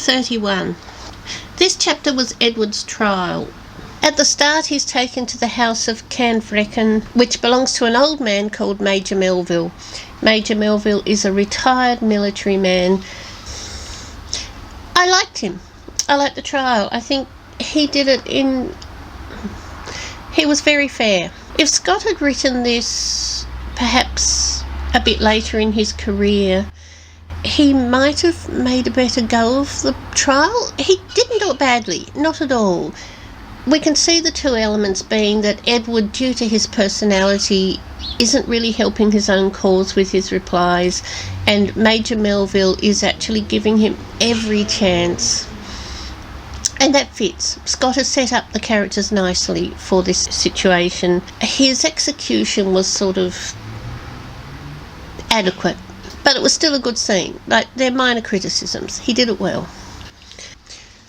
31. This chapter was Edward's trial. At the start, he's taken to the house of Canfrecken, which belongs to an old man called Major Melville. Major Melville is a retired military man. I liked him. I liked the trial. I think he did it he was very fair. If Scott had written this perhaps a bit later in his career, he might have made a better go of the trial. He didn't do it badly, not at all. We can see the two elements being that Edward, due to his personality, isn't really helping his own cause with his replies, and Major Melville is actually giving him every chance. And that fits. Scott has set up the characters nicely for this situation. His execution was sort of adequate, but it was still a good scene. Like, they're minor criticisms. He did it well.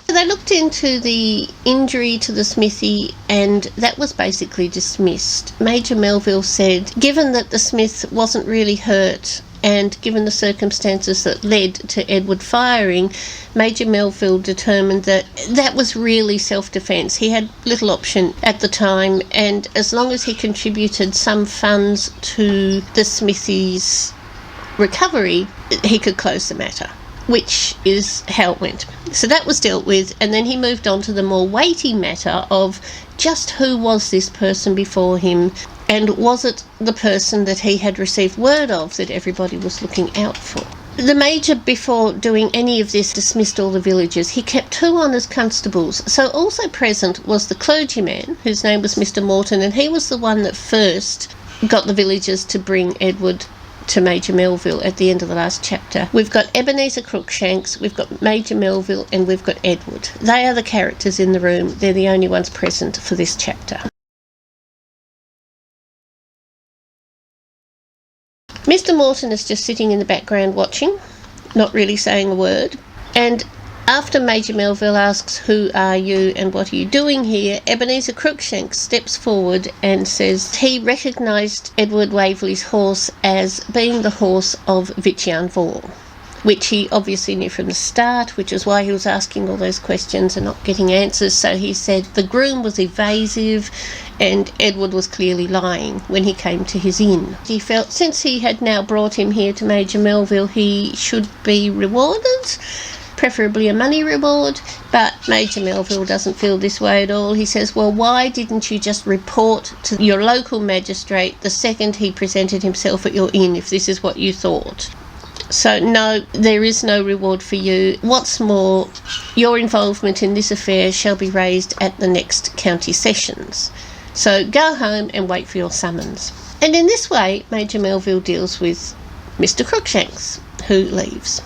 They looked into the injury to the smithy, and that was basically dismissed. Major Melville said, given that the smith wasn't really hurt, and given the circumstances that led to Edward firing, Major Melville determined that that was really self-defence. He had little option at the time, and as long as he contributed some funds to the smithy's recovery, he could close the matter, which is how it went. So that was dealt with, and then he moved on to the more weighty matter of just who was this person before him, and was it the person that he had received word of that everybody was looking out for. The Major, before doing any of this, dismissed all the villagers. He kept 2 honest constables. So also present was the clergyman, whose name was Mr. Morton, and he was the one that first got the villagers to bring Edward to Major Melville at the end of the last chapter. We've got Ebenezer Crookshanks, we've got Major Melville, and we've got Edward. They are the characters in the room. They're the only ones present for this chapter. Mr. Morton is just sitting in the background watching, not really saying a word, and after Major Melville asks, "Who are you and what are you doing here?" Ebenezer Crookshanks steps forward and says he recognised Edward Waverley's horse as being the horse of Vicyan Vall, which he obviously knew from the start, which is why he was asking all those questions and not getting answers. So he said the groom was evasive and Edward was clearly lying when he came to his inn. He felt since he had now brought him here to Major Melville, he should be rewarded, preferably a money reward, but Major Melville doesn't feel this way at all. He says, well, why didn't you just report to your local magistrate the second he presented himself at your inn, if this is what you thought? So no, there is no reward for you. What's more, your involvement in this affair shall be raised at the next county sessions. So go home and wait for your summons. And in this way, Major Melville deals with Mr. Crookshanks, who leaves.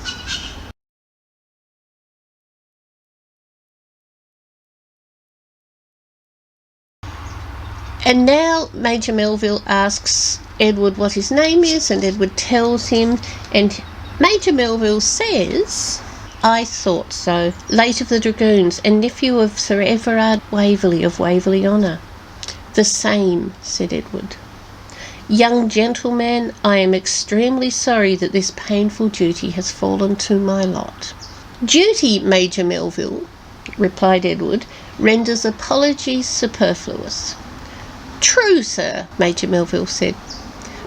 And now Major Melville asks Edward what his name is, and Edward tells him, and Major Melville says, "I thought so, late of the Dragoons, and nephew of Sir Everard Waverley of Waverley Honour." "The same," said Edward. "Young gentleman, I am extremely sorry that this painful duty has fallen to my lot." "Duty, Major Melville," replied Edward, "renders apologies superfluous." "True, sir," Major Melville said.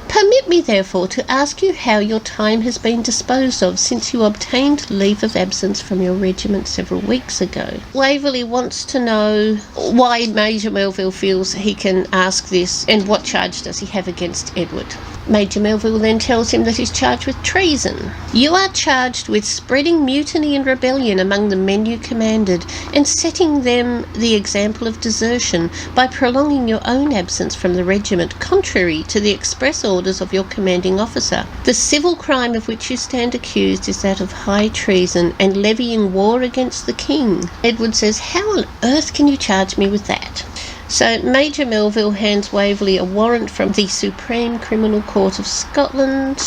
"Permit me, therefore, to ask you how your time has been disposed of since you obtained leave of absence from your regiment several weeks ago." Waverley wants to know why Major Melville feels he can ask this, and what charge does he have against Edward. Major Melville then tells him that he's charged with treason. "You are charged with spreading mutiny and rebellion among the men you commanded, and setting them the example of desertion by prolonging your own absence from the regiment, contrary to the express orders of your commanding officer. The civil crime of which you stand accused is that of high treason and levying war against the king." Edward says, "How on earth can you charge me with that?" So Major Melville hands Waverley a warrant from the Supreme Criminal Court of Scotland.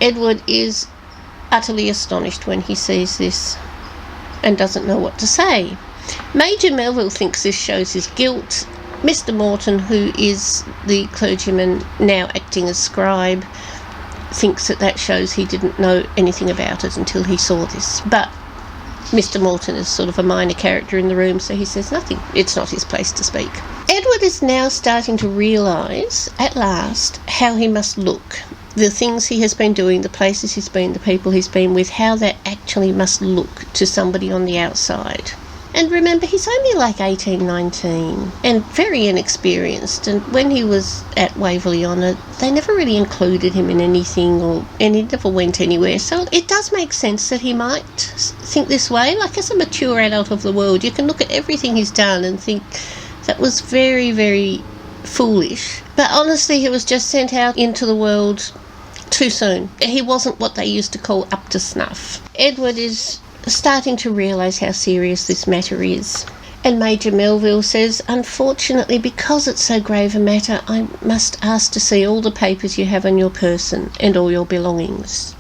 Edward is utterly astonished when he sees this and doesn't know what to say. Major Melville thinks this shows his guilt. Mr. Morton, who is the clergyman now acting as scribe, thinks that shows he didn't know anything about it until he saw this. But Mr. Morton is sort of a minor character in the room, so he says nothing. It's not his place to speak. Edward is now starting to realise, at last, how he must look. The things he has been doing, the places he's been, the people he's been with, how that actually must look to somebody on the outside. And remember, he's only like 18, 19, and very inexperienced. And when he was at Waverley Honour, they never really included him in anything, and he never went anywhere. So it does make sense that he might think this way. Like, as a mature adult of the world, you can look at everything he's done and think that was very, very foolish. But honestly, he was just sent out into the world too soon. He wasn't what they used to call up to snuff. Edward is starting to realise how serious this matter is. And Major Melville says, unfortunately, because it's so grave a matter, I must ask to see all the papers you have on your person and all your belongings.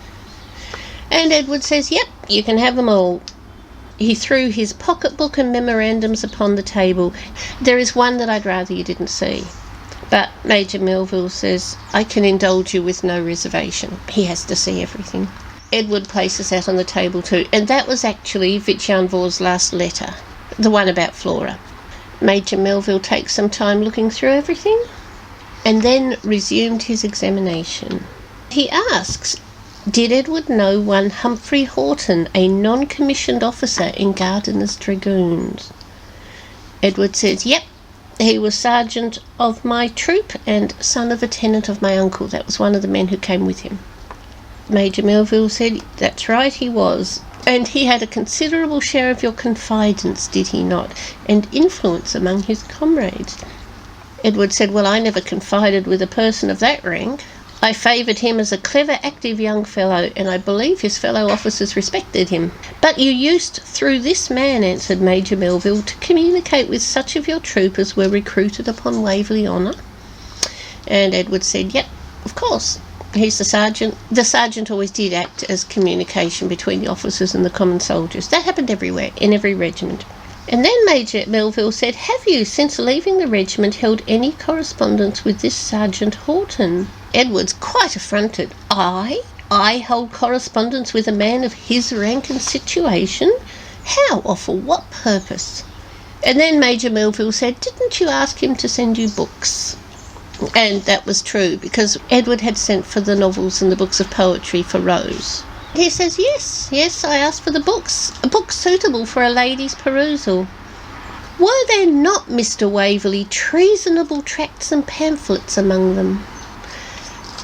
And Edward says, yep, you can have them all. He threw his pocketbook and memorandums upon the table. There is one that I'd rather you didn't see. But Major Melville says, I can indulge you with no reservation. He has to see everything. Edward places that on the table too, and that was actually Vichanvor's last letter, the one about Flora. Major Melville takes some time looking through everything, and then resumed his examination. He asks, did Edward know one Humphrey Horton, a non-commissioned officer in Gardiner's Dragoons? Edward says, yep, he was sergeant of my troop and son of a tenant of my uncle. That was one of the men who came with him. Major Melville said, that's right, he was. And he had a considerable share of your confidence, did he not, and influence among his comrades. Edward said, well, I never confided with a person of that rank. I favoured him as a clever, active young fellow, and I believe his fellow officers respected him. But you used, through this man, answered Major Melville, to communicate with such of your troop as were recruited upon Waverley Honour? And Edward said, yep, of course. He's the sergeant. The sergeant always did act as communication between the officers and the common soldiers. That happened everywhere, in every regiment. And then Major Melville said, have you, since leaving the regiment, held any correspondence with this Sergeant Horton? Edward's quite affronted. I hold correspondence with a man of his rank and situation? How, or for what purpose? And then Major Melville said, didn't you ask him to send you books? And that was true, because Edward had sent for the novels and the books of poetry for Rose. He says, yes, I asked for the books, a book suitable for a lady's perusal. Were there not, Mr. Waverley, treasonable tracts and pamphlets among them?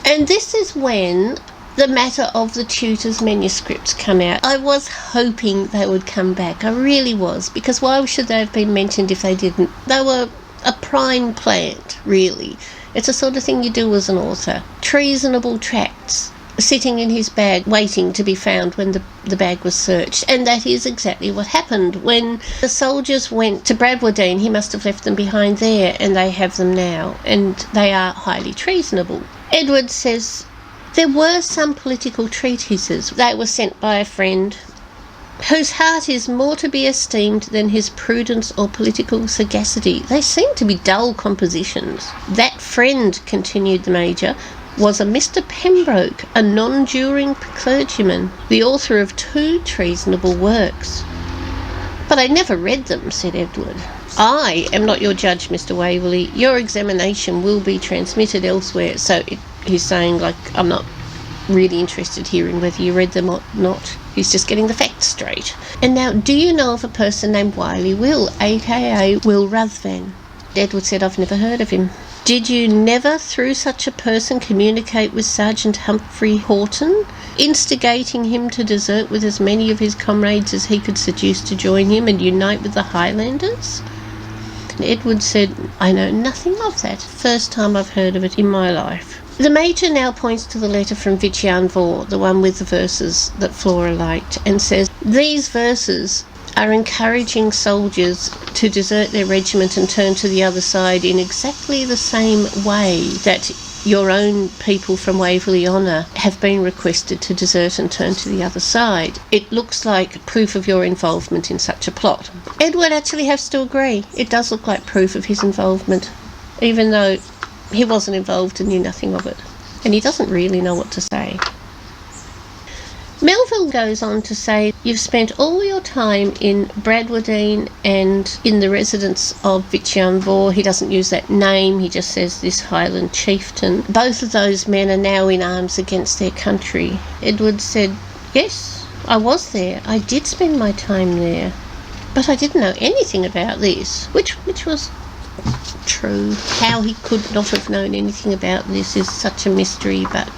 And this is when the matter of the tutor's manuscripts come out. I was hoping they would come back, I really was, because why should they have been mentioned if they didn't? They were a prime plant, really. It's the sort of thing you do as an author. Treasonable tracts sitting in his bag waiting to be found when the bag was searched. And that is exactly what happened. When the soldiers went to Bradwardine, he must have left them behind there, and they have them now, and they are highly treasonable. Edward says there were some political treatises. They were sent by a friend whose heart is more to be esteemed than his prudence or political sagacity. They seem to be dull compositions. That friend, continued the Major, was a Mr. Pembroke, a non-juring clergyman, the author of 2 treasonable works. But I never read them, said Edward. I am not your judge, Mr. Waverley. Your examination will be transmitted elsewhere. So he's saying, like, I'm not really interested hearing whether you read them or not. He's just getting the facts straight. And now, do you know of a person named Wiley Will, a.k.a. Will Ruthven? Edward said, I've never heard of him. Did you never, through such a person, communicate with Sergeant Humphrey Horton, instigating him to desert with as many of his comrades as he could seduce to join him and unite with the Highlanders? And Edward said, I know nothing of that. First time I've heard of it in my life. The Major now points to the letter from Vichanvor, the one with the verses that Flora liked, and says, these verses are encouraging soldiers to desert their regiment and turn to the other side in exactly the same way that your own people from Waverley Honour have been requested to desert and turn to the other side. It looks like proof of your involvement in such a plot. Edward actually has to agree. It does look like proof of his involvement, even though he wasn't involved and knew nothing of it. And he doesn't really know what to say. Melville goes on to say, you've spent all your time in Bradwardine and in the residence of Vichamvor. He doesn't use that name, he just says this Highland chieftain. Both of those men are now in arms against their country. Edward said, yes, I was there. I did spend my time there. But I didn't know anything about this, which was true. How he could not have known anything about this is such a mystery, but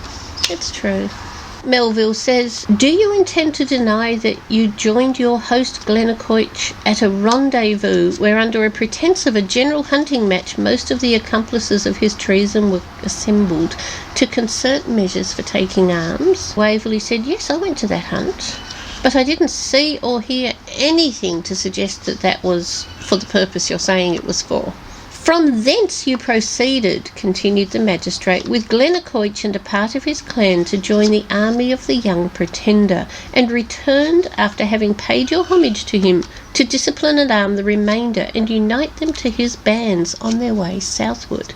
it's true. Melville says, do you intend to deny that you joined your host Glennaquoich at a rendezvous where under a pretence of a general hunting match most of the accomplices of his treason were assembled to concert measures for taking arms? Waverley said, yes, I went to that hunt, but I didn't see or hear anything to suggest that that was for the purpose you're saying it was for. From thence you proceeded, continued the magistrate, with Glennaquoich and a part of his clan to join the army of the young Pretender, and returned after having paid your homage to him, to discipline and arm the remainder, and unite them to his bands on their way southward.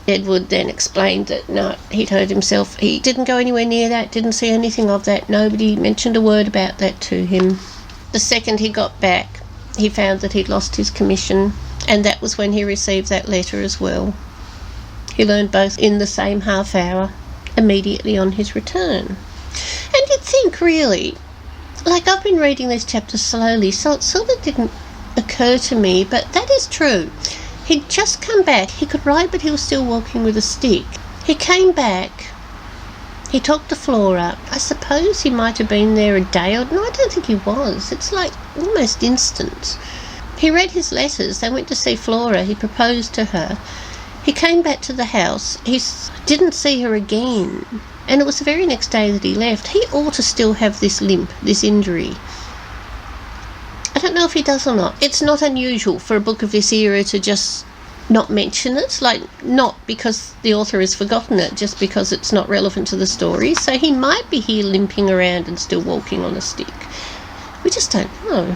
Edward then explained that no, he'd heard himself, he didn't go anywhere near that, didn't see anything of that, nobody mentioned a word about that to him. The second he got back, he found that he'd lost his commission, and that was when he received that letter as well. He learned both in the same half hour, immediately on his return. And you'd think, really, like I've been reading these chapters slowly, so it sort of didn't occur to me, but that is true. He'd just come back. He could ride, but he was still walking with a stick. He came back. He talked to Flora. I suppose he might have been there a day or... No, I don't think he was. It's like almost instant. He read his letters. They went to see Flora. He proposed to her. He came back to the house. He didn't see her again. And it was the very next day that he left. He ought to still have this limp, this injury. I don't know if he does or not. It's not unusual for a book of this era to just not mention it. Like, not because the author has forgotten it, just because it's not relevant to the story. So he might be here limping around and still walking on a stick. We just don't know.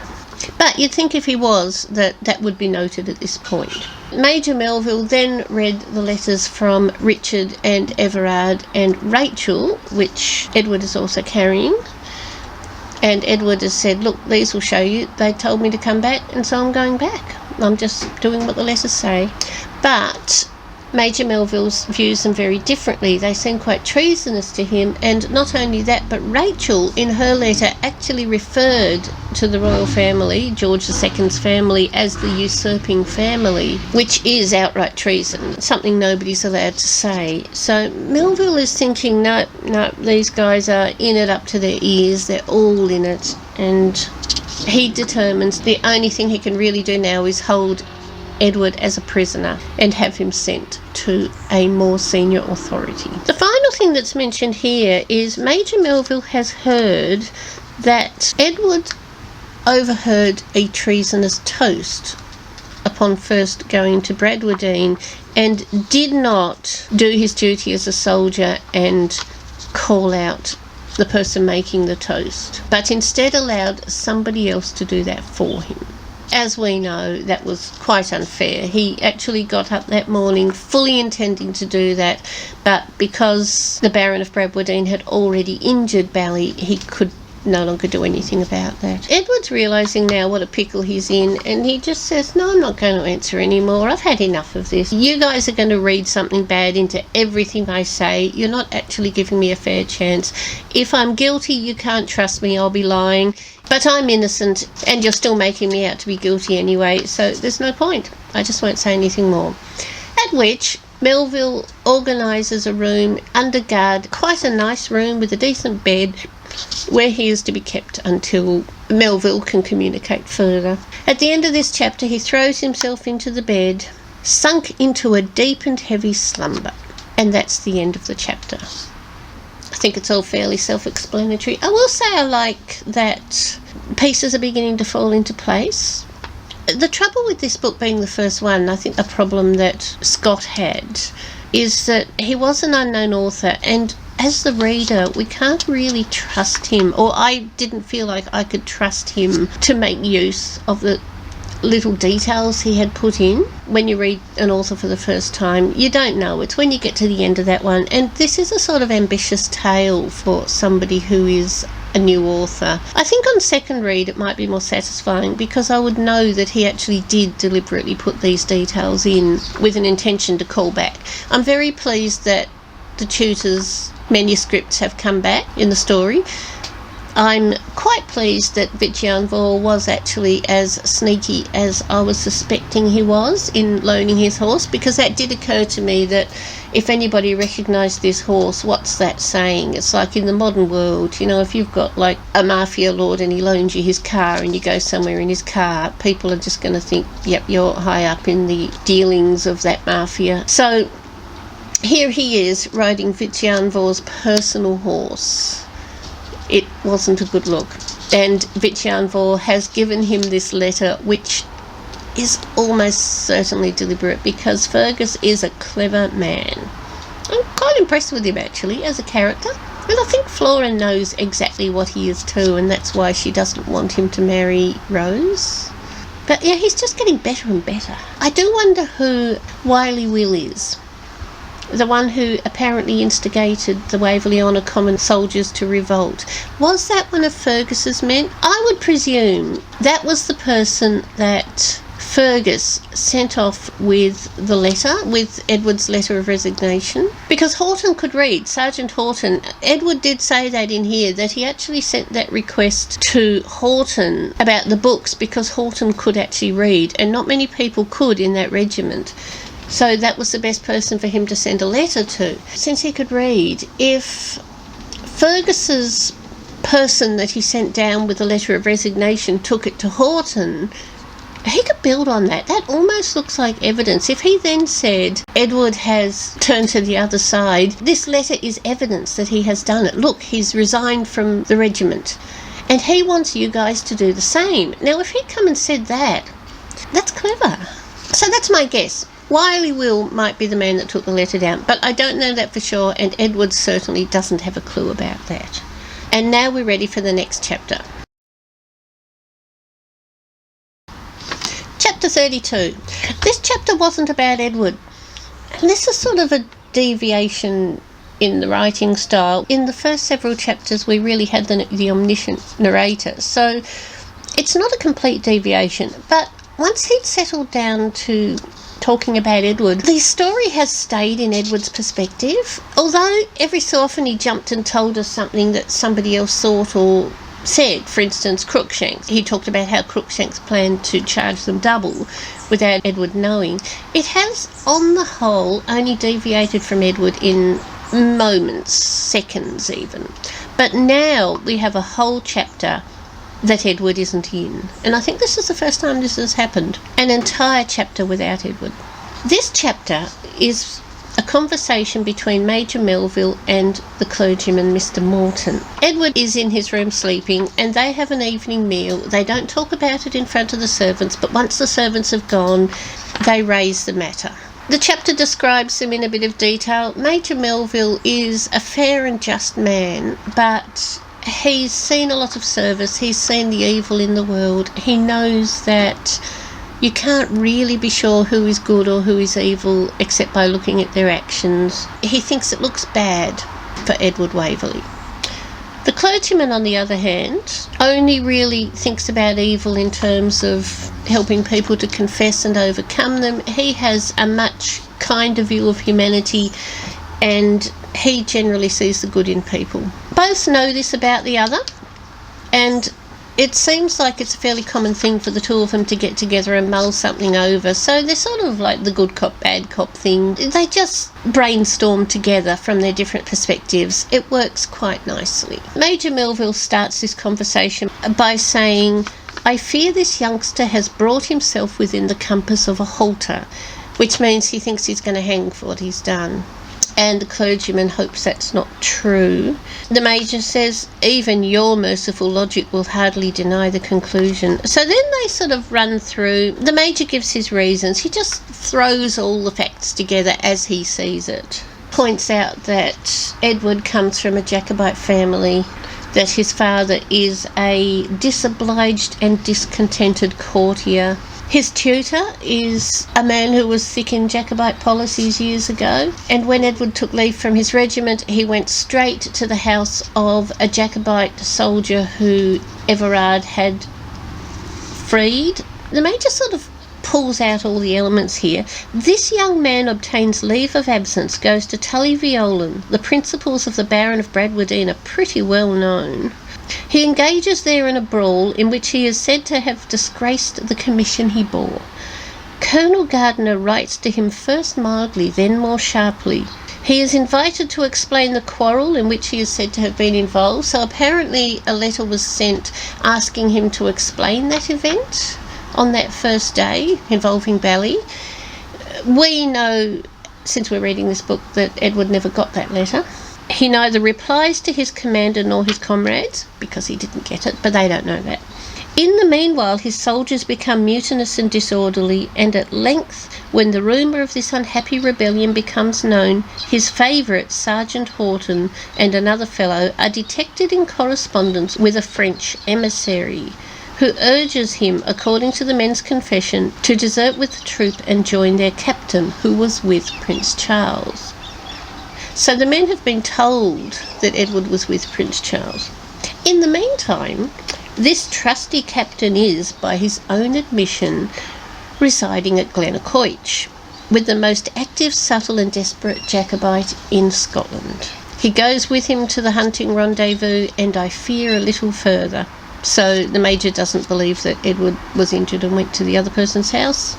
But you'd think if he was, that would be noted at this point. Major Melville then read the letters from Richard and Everard and Rachel, which Edward is also carrying. And Edward has said, look, these will show you. They told me to come back, and so I'm going back. I'm just doing what the letters say. But Major Melville views them very differently. They seem quite treasonous to him, and not only that, but Rachel, in her letter, actually referred to the royal family, George II's family, as the usurping family, which is outright treason, something nobody's allowed to say. So Melville is thinking, no, these guys are in it up to their ears, they're all in it, and he determines the only thing he can really do now is hold Edward as a prisoner and have him sent to a more senior authority. The final thing that's mentioned here is Major Melville has heard that Edward overheard a treasonous toast upon first going to Bradwardine and did not do his duty as a soldier and call out the person making the toast, but instead allowed somebody else to do that for him. As we know, that was quite unfair. He actually got up that morning fully intending to do that, but because the Baron of Bradwardine had already injured Bally, he could no longer do anything about that. Edward's realising now what a pickle he's in, and he just says, no, I'm not going to answer anymore. I've had enough of this. You guys are going to read something bad into everything I say. You're not actually giving me a fair chance. If I'm guilty, you can't trust me. I'll be lying. But I'm innocent, and you're still making me out to be guilty anyway, so there's no point. I just won't say anything more. At which Melville organises a room under guard, quite a nice room with a decent bed, where he is to be kept until Melville can communicate further. At the end of this chapter, he throws himself into the bed, sunk into a deep and heavy slumber, and that's the end of the chapter. I think it's all fairly self-explanatory. I will say I like that pieces are beginning to fall into place. The trouble with this book being the first one, I think the problem that Scott had, is that he was an unknown author, and as the reader, we can't really trust him, or I didn't feel like I could trust him to make use of the little details he had put in. When you read an author for the first time, you don't know. It's when you get to the end of that one. And this is a sort of ambitious tale for somebody who is a new author. I think on second read it might be more satisfying because I would know that he actually did deliberately put these details in with an intention to call back. I'm very pleased that the tutor's manuscripts have come back in the story. I'm quite pleased that Vicjanvor was actually as sneaky as I was suspecting he was in loaning his horse, because that did occur to me that if anybody recognised this horse, what's that saying? It's like in the modern world, you know, if you've got like a mafia lord and he loans you his car and you go somewhere in his car, people are just going to think, yep, you're high up in the dealings of that mafia. So here he is riding Vicjanvor's personal horse. It wasn't a good look. And Vicjanvor has given him this letter, which is almost certainly deliberate, because Fergus is a clever man. I'm quite impressed with him, actually, as a character. And I think Flora knows exactly what he is too, and that's why she doesn't want him to marry Rose. But yeah, he's just getting better and better. I do wonder who Wily Will is. The one who apparently instigated the Waverley Honour Common soldiers to revolt. Was that one of Fergus's men? I would presume that was the person that Fergus sent off with the letter, with Edward's letter of resignation. Because Horton could read, Sergeant Horton. Edward did say that in here, that he actually sent that request to Horton about the books because Horton could actually read, and not many people could in that regiment. So that was the best person for him to send a letter to. Since he could read, if Fergus's person that he sent down with the letter of resignation took it to Horton, he could build on that. That almost looks like evidence. If he then said, Edward has turned to the other side, this letter is evidence that he has done it. Look, he's resigned from the regiment. And he wants you guys to do the same. Now, if he'd come and said that, that's clever. So that's my guess. Wily Will might be the man that took the letter down, but I don't know that for sure, and Edward certainly doesn't have a clue about that. And now we're ready for the next chapter. Chapter 32. This chapter wasn't about Edward, and this is sort of a deviation in the writing style. In the first several chapters we really had the omniscient narrator, so it's not a complete deviation, but once he'd settled down to talking about Edward, the story has stayed in Edward's perspective, although every so often he jumped and told us something that somebody else thought or said. For instance, Crookshanks. He talked about how Crookshanks planned to charge them double without Edward knowing. It has, on the whole, only deviated from Edward in moments, seconds even. But now we have a whole chapter that Edward isn't in. And I think this is the first time this has happened. An entire chapter without Edward. This chapter is a conversation between Major Melville and the clergyman, Mr. Morton. Edward is in his room sleeping, and they have an evening meal. They don't talk about it in front of the servants, but once the servants have gone, they raise the matter. The chapter describes them in a bit of detail. Major Melville is a fair and just man, but he's seen a lot of service. He's seen the evil in the world. He knows that you can't really be sure who is good or who is evil except by looking at their actions. He thinks it looks bad for Edward Waverley. The clergyman, on the other hand, only really thinks about evil in terms of helping people to confess and overcome them. He has a much kinder view of humanity, and he generally sees the good in people. Both know this about the other, and it seems like it's a fairly common thing for the two of them to get together and mull something over. So they're sort of like the good cop, bad cop thing. They just brainstorm together from their different perspectives. It works quite nicely. Major Melville starts this conversation by saying, "I fear this youngster has brought himself within the compass of a halter," which means he thinks he's going to hang for what he's done. And the clergyman hopes that's not true. The Major says, "Even your merciful logic will hardly deny the conclusion." So then they sort of run through. The Major gives his reasons. He just throws all the facts together as he sees it. Points out that Edward comes from a Jacobite family, that his father is a disobliged and discontented courtier. His tutor is a man who was thick in Jacobite policies years ago, and when Edward took leave from his regiment, he went straight to the house of a Jacobite soldier who Everard had freed. The Major sort of pulls out all the elements here. This young man obtains leave of absence, goes to Tully Veolan. The principles of the Baron of Bradwardine are pretty well known. He engages there in a brawl in which he is said to have disgraced the commission he bore. Colonel Gardiner writes to him first mildly, then more sharply. He is invited to explain the quarrel in which he is said to have been involved, so apparently a letter was sent asking him to explain that event on that first day involving Bally. We know, since we're reading this book, that Edward never got that letter. He neither replies to his commander nor his comrades, because he didn't get it, but they don't know that. In the meanwhile, his soldiers become mutinous and disorderly, and at length, when the rumour of this unhappy rebellion becomes known, his favourite, Sergeant Horton, and another fellow are detected in correspondence with a French emissary, who urges him, according to the men's confession, to desert with the troop and join their captain, who was with Prince Charles. So the men have been told that Edward was with Prince Charles. In the meantime, this trusty captain is, by his own admission, residing at Glenaquoich, with the most active, subtle and desperate Jacobite in Scotland. He goes with him to the hunting rendezvous, and I fear a little further. So the Major doesn't believe that Edward was injured and went to the other person's house.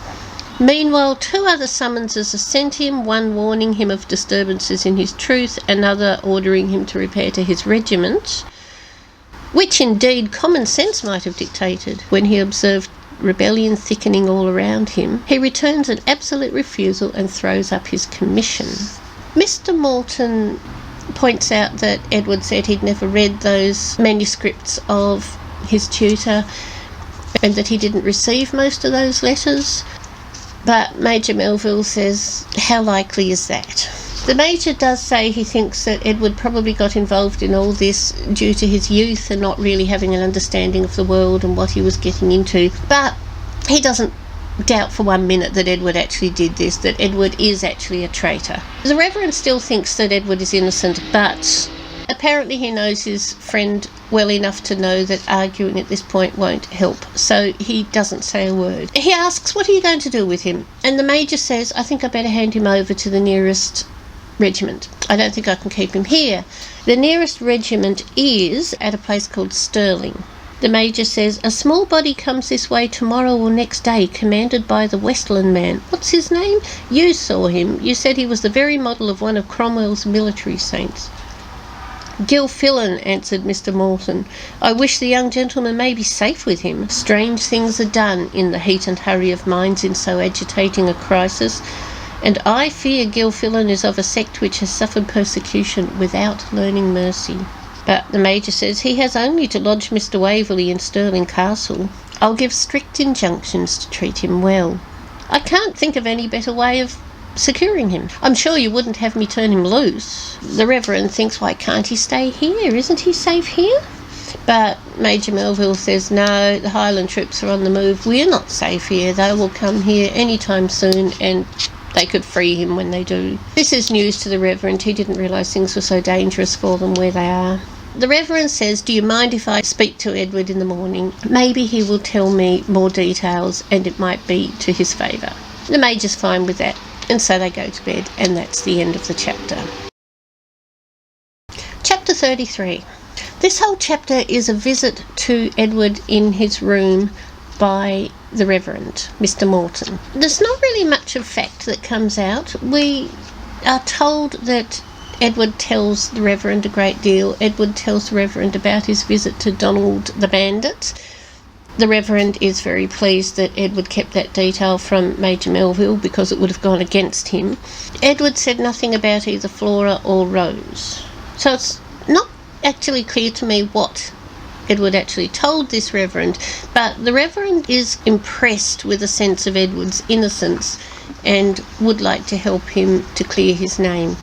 Meanwhile, 2 other summonses are sent him, one warning him of disturbances in his troop, another ordering him to repair to his regiment, which indeed common sense might have dictated when he observed rebellion thickening all around him. He returns an absolute refusal and throws up his commission. Mr. Moulton points out that Edward said he'd never read those manuscripts of his tutor and that he didn't receive most of those letters. But Major Melville says, how likely is that? The Major does say he thinks that Edward probably got involved in all this due to his youth and not really having an understanding of the world and what he was getting into. But he doesn't doubt for 1 minute that Edward actually did this, that Edward is actually a traitor. The Reverend still thinks that Edward is innocent, but apparently he knows his friend well enough to know that arguing at this point won't help, so he doesn't say a word. He asks, what are you going to do with him? And the Major says, I think I better hand him over to the nearest regiment. I don't think I can keep him here. The nearest regiment is at a place called Stirling. The Major says, a small body comes this way tomorrow or next day, commanded by the Westland man. What's his name? You saw him. You said he was the very model of one of Cromwell's military saints. Gilfillan, answered Mr. Moulton. I wish the young gentleman may be safe with him. Strange things are done in the heat and hurry of minds in so agitating a crisis, and I fear Gilfillan is of a sect which has suffered persecution without learning mercy. But the Major says he has only to lodge Mr. Waverley in Stirling Castle. I'll give strict injunctions to treat him well. I can't think of any better way of securing him. I'm sure you wouldn't have me turn him loose. The Reverend thinks, why can't he stay here? Isn't he safe here? But Major Melville says, no, the Highland troops are on the move. We're not safe here. They will come here any time soon, and they could free him when they do. This is news to the Reverend. He didn't realise things were so dangerous for them where they are. The Reverend says, do you mind if I speak to Edward in the morning? Maybe he will tell me more details, and it might be to his favour. The Major's fine with that. And so they go to bed, and that's the end of the chapter. Chapter 33. This whole chapter is a visit to Edward in his room by the Reverend, Mr. Moulton. There's not really much of fact that comes out. We are told that Edward tells the Reverend a great deal. Edward tells the Reverend about his visit to Donald the Bandit. The Reverend is very pleased that Edward kept that detail from Major Melville because it would have gone against him. Edward said nothing about either Flora or Rose. So it's not actually clear to me what Edward actually told this Reverend, but the Reverend is impressed with a sense of Edward's innocence and would like to help him to clear his name.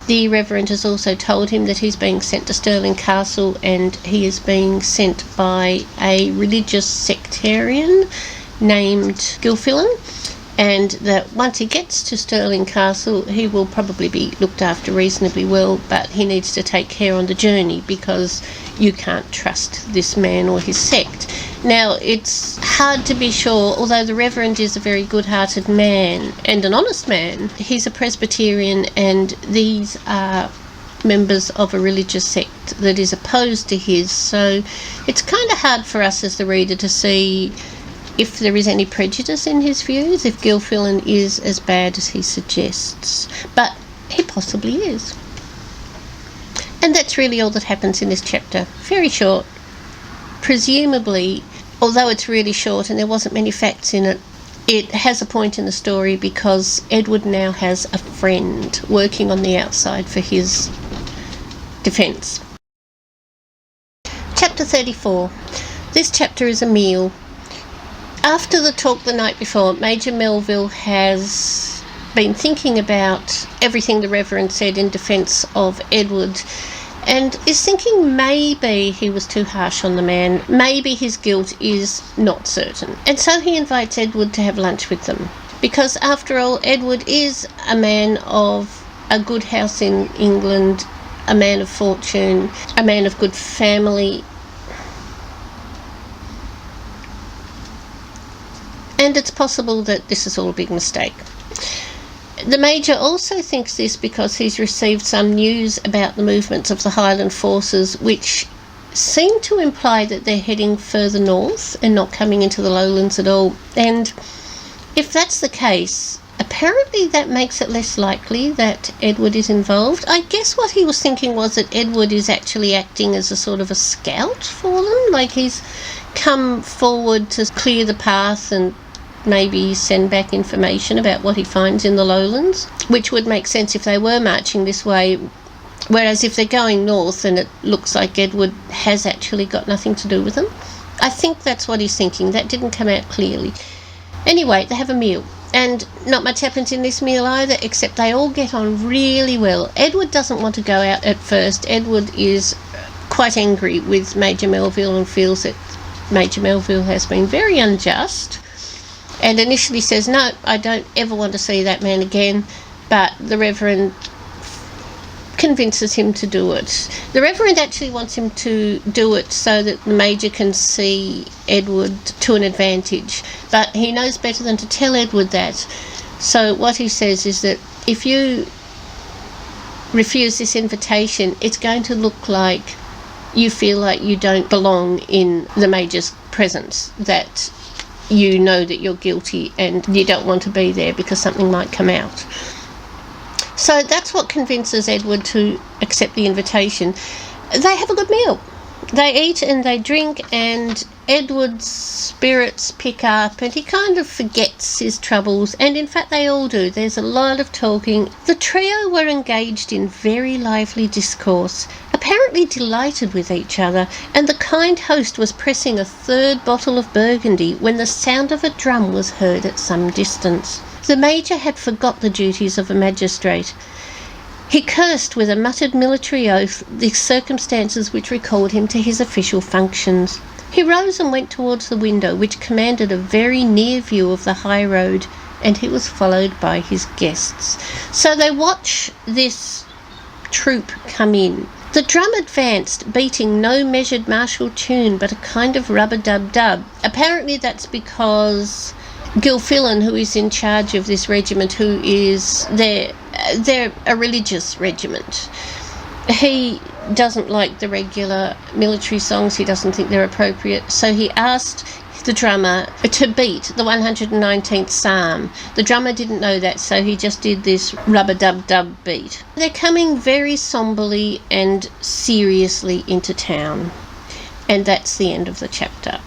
The Reverend has also told him that he's being sent to Stirling Castle, and he is being sent by a religious sectarian named Gilfillan, and that once he gets to Stirling Castle he will probably be looked after reasonably well, but he needs to take care on the journey because you can't trust this man or his sect. Now, it's hard to be sure, although the Reverend is a very good-hearted man and an honest man, he's a Presbyterian, and these are members of a religious sect that is opposed to his, so it's kind of hard for us as the reader to see if there is any prejudice in his views, if Gilfillan is as bad as he suggests. But he possibly is. And that's really all that happens in this chapter. Very short. Presumably, although it's really short and there wasn't many facts in it, it has a point in the story because Edward now has a friend working on the outside for his defence. Chapter 34. This chapter is a meal. After the talk the night before, Major Melville has been thinking about everything the Reverend said in defence of Edward, and is thinking maybe he was too harsh on the man, maybe his guilt is not certain. And so he invites Edward to have lunch with them, because after all, Edward is a man of a good house in England, a man of fortune, a man of good family. And it's possible that this is all a big mistake. The Major also thinks this because he's received some news about the movements of the Highland forces which seem to imply that they're heading further north and not coming into the lowlands at all. And if that's the case, apparently that makes it less likely that Edward is involved. I guess what he was thinking was that Edward is actually acting as a sort of a scout for them, like he's come forward to clear the path and maybe send back information about what he finds in the lowlands, which would make sense if they were marching this way, whereas if they're going north and it looks like Edward has actually got nothing to do with them. I think that's what he's thinking. That didn't come out clearly. Anyway, they have a meal, and not much happens in this meal either, except they all get on really well. Edward doesn't want to go out at first. Edward is quite angry with Major Melville and feels that Major Melville has been very unjust, and initially says, no, I don't ever want to see that man again, but the Reverend convinces him to do it. The Reverend actually wants him to do it so that the Major can see Edward to an advantage, but he knows better than to tell Edward that. So what he says is that if you refuse this invitation, it's going to look like you feel like you don't belong in the Major's presence, that you know that you're guilty and you don't want to be there because something might come out. So that's what convinces Edward to accept the invitation. They have a good meal. They eat and they drink, and Edward's spirits pick up and he kind of forgets his troubles, and in fact they all do. There's a lot of talking. The trio were engaged in very lively discourse, apparently delighted with each other, and the kind host was pressing a third bottle of Burgundy when the sound of a drum was heard at some distance. The Major had forgot the duties of a magistrate. He cursed with a muttered military oath the circumstances which recalled him to his official functions. He rose and went towards the window, which commanded a very near view of the high road, and he was followed by his guests. So they watch this troop come in. The drum advanced, beating no measured martial tune, but a kind of rub-a-dub-dub. Apparently that's because Gilfillan, who is in charge of this regiment, who is they're a religious regiment, he doesn't like the regular military songs. He doesn't think they're appropriate, so he asked the drummer to beat the 119th psalm. The drummer didn't know that, so he just did this rub-a-dub-dub beat. They're coming very somberly and seriously into town, and that's the end of the chapter.